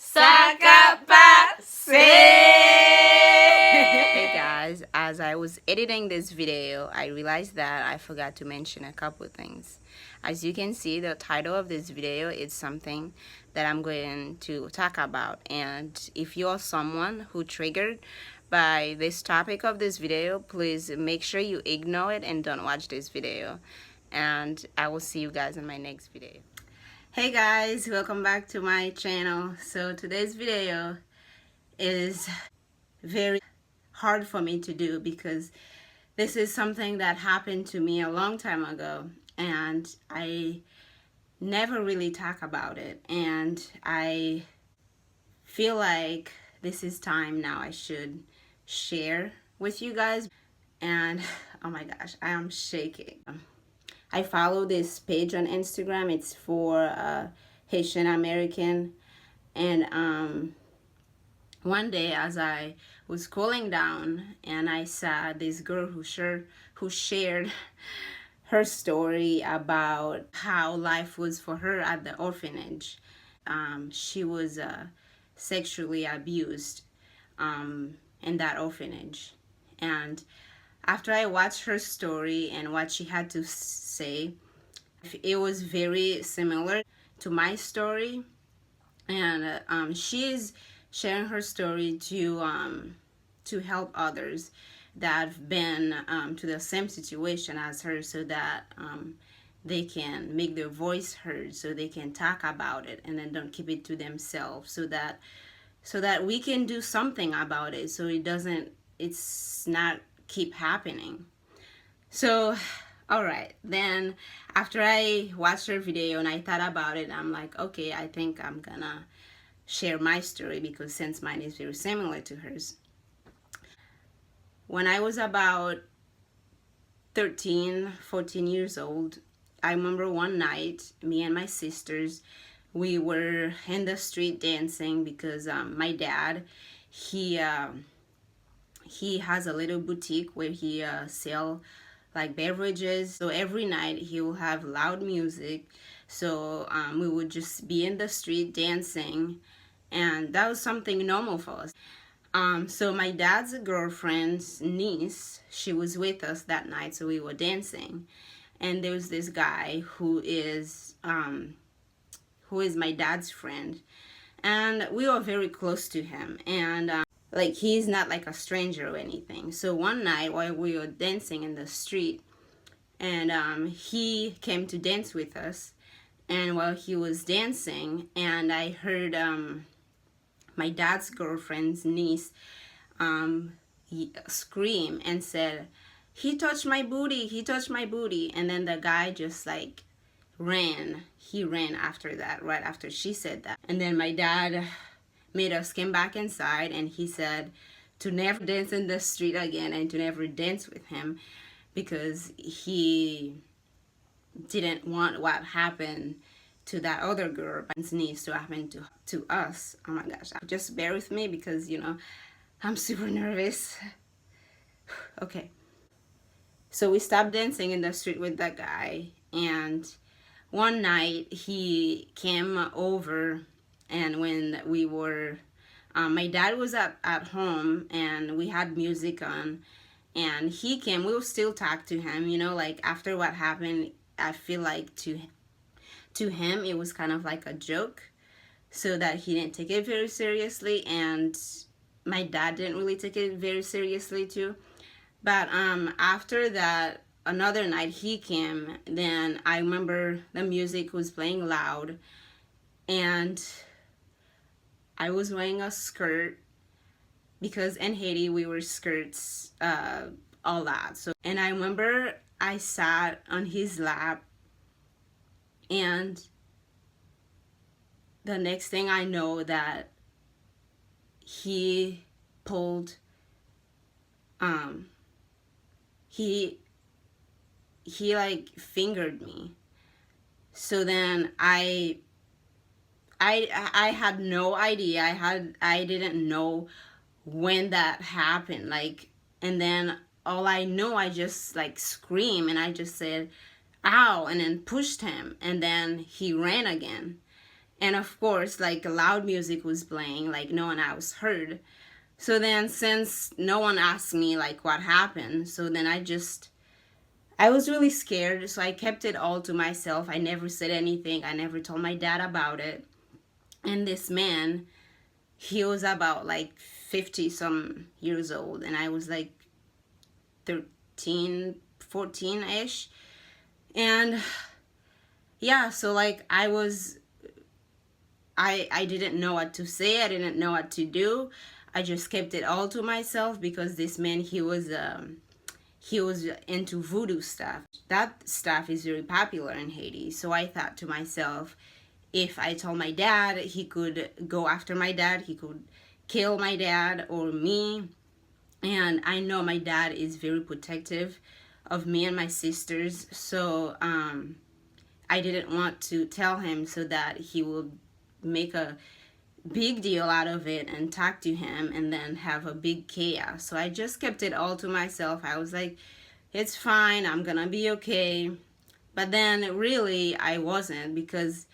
Hey guys, as I was editing this video, I realized that I forgot to mention a couple of things. As you can see, the title of this video is something that I'm going to talk about. And if you are someone who triggered by this topic of this video, please make sure you ignore it and don't watch this video. And I will see you guys in my next video. Hey guys, welcome back to my channel. So today's video is very hard for me to do because this is something that happened to me a long time ago and I never really talk about it, and I feel like this is time now I should share with you guys. And oh my gosh, I am shaking. I follow this page on Instagram. It's for Haitian American, and one day as I was scrolling down and I saw this girl who shared her story about how life was for her at the orphanage. She was sexually abused in that orphanage, and after I watched her story and what she had to say, it was very similar to my story. And she is sharing her story to help others that have been to the same situation as her, so that they can make their voice heard, so they can talk about it and then don't keep it to themselves, so that we can do something about it, so it's not keep happening. So all right, then after I watched her video and I thought about it, I'm like, okay, I think I'm gonna share my story because since mine is very similar to hers. When I was about 13, 14 years old, I remember one night, me and my sisters, we were in the street dancing because my dad, he has a little boutique where he sell like beverages. So every night he will have loud music. So we would just be in the street dancing, and that was something normal for us. So my dad's girlfriend's niece, she was with us that night, so we were dancing, and there was this guy who is my dad's friend, and we were very close to him, and like he's not like a stranger or anything. So one night while we were dancing in the street, and he came to dance with us, and while he was dancing, and I heard my dad's girlfriend's niece scream and said, he touched my booty, he touched my booty. And then the guy just like he ran after that, right after she said that. And then my dad made us come back inside, and he said to never dance in the street again and to never dance with him because he didn't want what happened to that other girl but needs to happen to us. Oh my gosh, just bear with me because I'm super nervous. Okay, so we stopped dancing in the street with that guy, and one night he came over, and when we were my dad was at home and we had music on, and he came. We will still talk to him, like after what happened. I feel like to him it was kind of like a joke, so that he didn't take it very seriously, and my dad didn't really take it very seriously too. But after that, another night he came, then I remember the music was playing loud, and I was wearing a skirt because in Haiti we wear skirts a lot. So, and I remember I sat on his lap, and the next thing I know that he pulled he like fingered me. So then I had no idea. I didn't know when that happened, like, and then all I know, I just like screamed and I just said ow, and then pushed him, and then he ran again. And of course, like loud music was playing, like no one else heard. So then, since no one asked me like what happened, so then I was really scared. So I kept it all to myself. I never said anything. I never told my dad about it. And this man, he was about like 50 some years old, and I was like 13, 14 ish. And yeah, so like I didn't know what to say. I didn't know what to do. I just kept it all to myself because this man, he was into voodoo stuff. That stuff is very popular in Haiti. So I thought to myself, if I told my dad, he could go after my dad. He could kill my dad or me. And I know my dad is very protective of me and my sisters. So I didn't want to tell him so that he will make a big deal out of it and talk to him and then have a big chaos. So I just kept it all to myself. I was like, it's fine, I'm gonna be okay. But then really I wasn't, because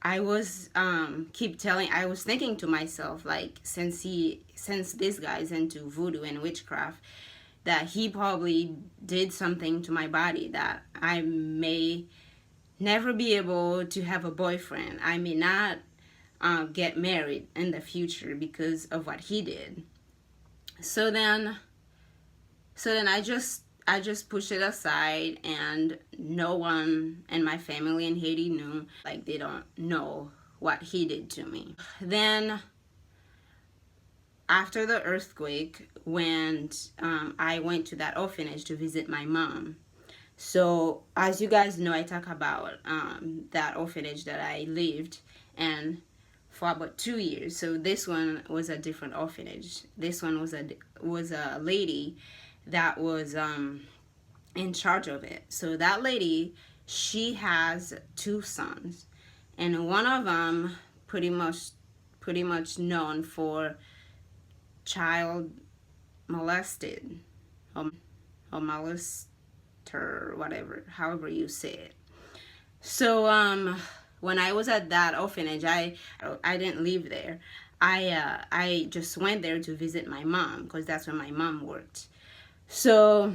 I was I was thinking to myself, like, since this guy's into voodoo and witchcraft, that he probably did something to my body, that I may never be able to have a boyfriend. I may not get married in the future because of what he did. So then I just pushed it aside, and no one in my family in Haiti knew. Like, they don't know what he did to me. Then after the earthquake, when I went to that orphanage to visit my mom. So as you guys know, I talk about that orphanage that I lived in for about 2 years. So this one was a different orphanage. This one was a lady that was in charge of it. So that lady, she has two sons, and one of them pretty much known for child molested or molester, whatever, however you say it. So when I was at that orphanage, I didn't live there. I just went there to visit my mom, because that's where my mom worked. So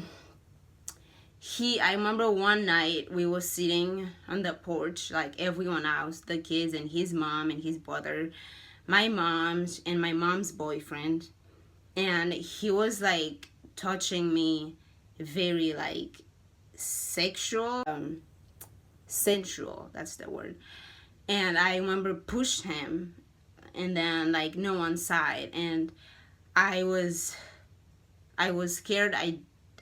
I remember one night we were sitting on the porch, like everyone else, the kids and his mom and his brother, my mom's and my mom's boyfriend, and he was like touching me very like sexual, sensual, that's the word. And I remember pushed him, and then like no one sighed, and I was scared.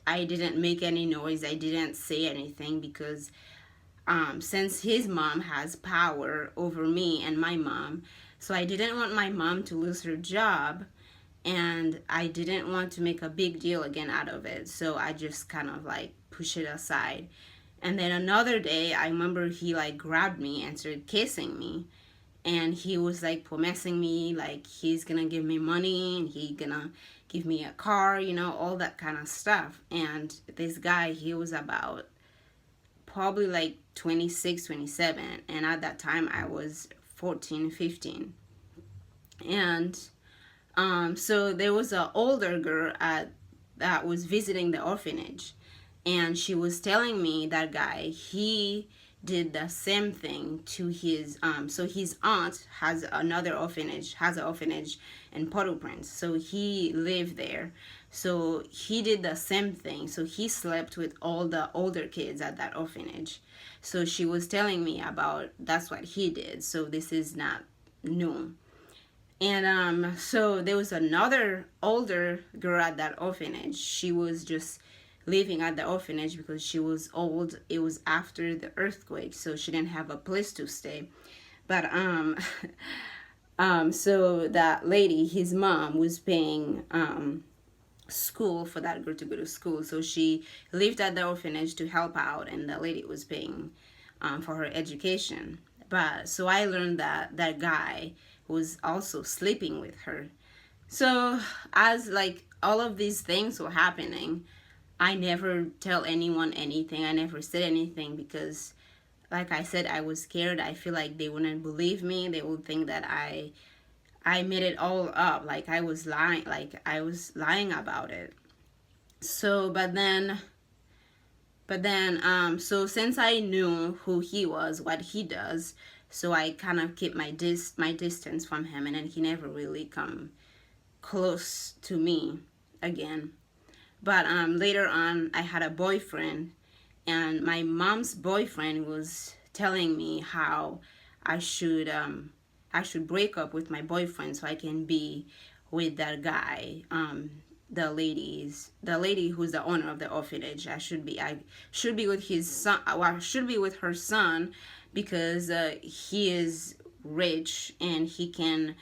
I didn't make any noise. I didn't say anything, because since his mom has power over me and my mom, so I didn't want my mom to lose her job, and I didn't want to make a big deal again out of it. So I just kind of like push it aside. And then another day, I remember he like grabbed me and started kissing me, and he was like promising me like he's gonna give me money and he gonna give me a car, all that kind of stuff. And this guy, he was about probably like 26, 27, and at that time I was 14, 15. And so there was an older girl that was visiting the orphanage, and she was telling me that guy, he did the same thing to his so his aunt has an orphanage in Port-au-Prince, so he lived there. So he did the same thing, so he slept with all the older kids at that orphanage. So she was telling me about that's what he did, so this is not new. And so there was another older girl at that orphanage. She was just living at the orphanage because she was old. It was after the earthquake, so she didn't have a place to stay. But so that lady, his mom, was paying school for that girl to go to school. So she lived at the orphanage to help out, and the lady was paying for her education. But so I learned that that guy was also sleeping with her. So as like all of these things were happening, I never tell anyone anything. I never said anything, because like I said, I was scared. I feel like they wouldn't believe me. They would think that I made it all up, like I was lying about it. So so since I knew who he was, what he does, so I kind of keep my distance from him, and then he never really come close to me again. But later on, I had a boyfriend, and my mom's boyfriend was telling me how I should um I should break up with my boyfriend so I can be with that guy. The lady who's the owner of the orphanage. I should be with his son. Well, I should be with her son because he is rich and he can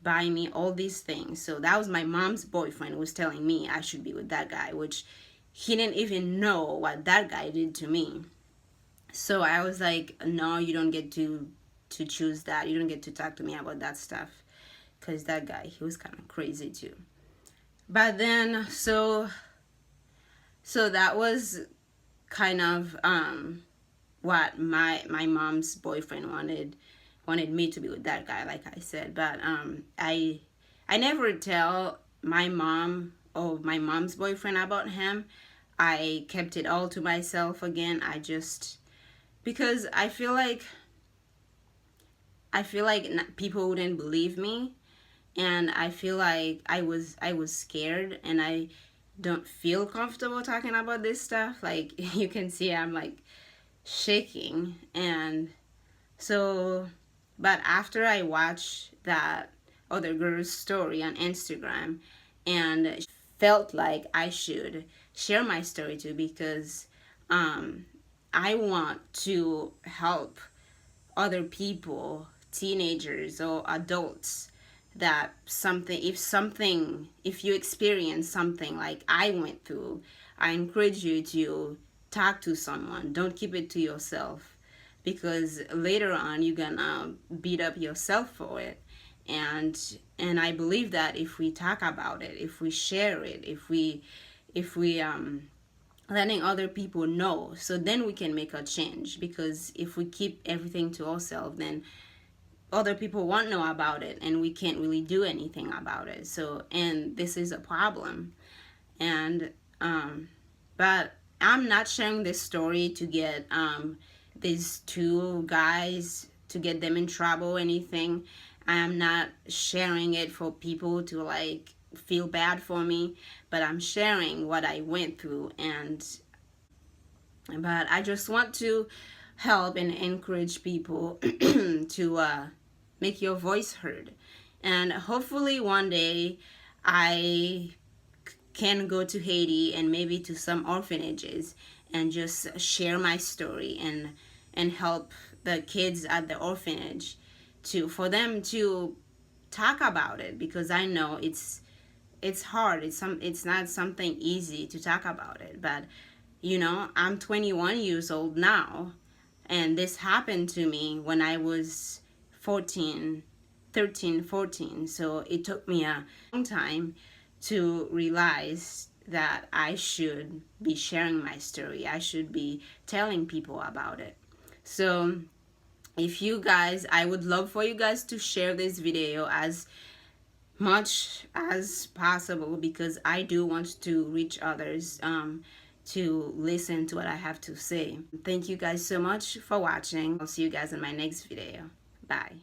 buy me all these things. So that was my mom's boyfriend was telling me I should be with that guy, which he didn't even know what that guy did to me. So I was like, no, you don't get to choose that. You don't get to talk to me about that stuff, because that guy, he was kind of crazy too. But then so that was kind of what my mom's boyfriend wanted me to be with that guy, like I said. But I never tell my mom or my mom's boyfriend about him. I kept it all to myself again. I just, because I feel like people wouldn't believe me, and I feel like I was scared, and I don't feel comfortable talking about this stuff. Like you can see, I'm like shaking. And so, but after I watched that other girl's story on Instagram, and felt like I should share my story too, because um, I want to help other people, teenagers or adults, that if you experience something like I went through, I encourage you to talk to someone. Don't keep it to yourself, because later on you're gonna beat up yourself for it. And I believe that if we talk about it, if we share it, if we letting other people know, so then we can make a change. Because if we keep everything to ourselves, then other people won't know about it, and we can't really do anything about it. So, and this is a problem. And but I'm not sharing this story to get these two guys, to get them in trouble or anything. I am not sharing it for people to like feel bad for me, but I'm sharing what I went through. And but I just want to help and encourage people to make your voice heard. And hopefully one day I can go to Haiti and maybe to some orphanages and just share my story and help the kids at the orphanage to, for them to talk about it, because I know it's hard. It's not something easy to talk about it. But I'm 21 years old now, and this happened to me when I was 14, 13, 14. So it took me a long time to realize that I should be sharing my story. I should be telling people about it. So if you guys, I would love for you guys to share this video as much as possible, because I do want to reach others to listen to what I have to say. Thank you guys so much for watching. I'll see you guys in my next video. Bye.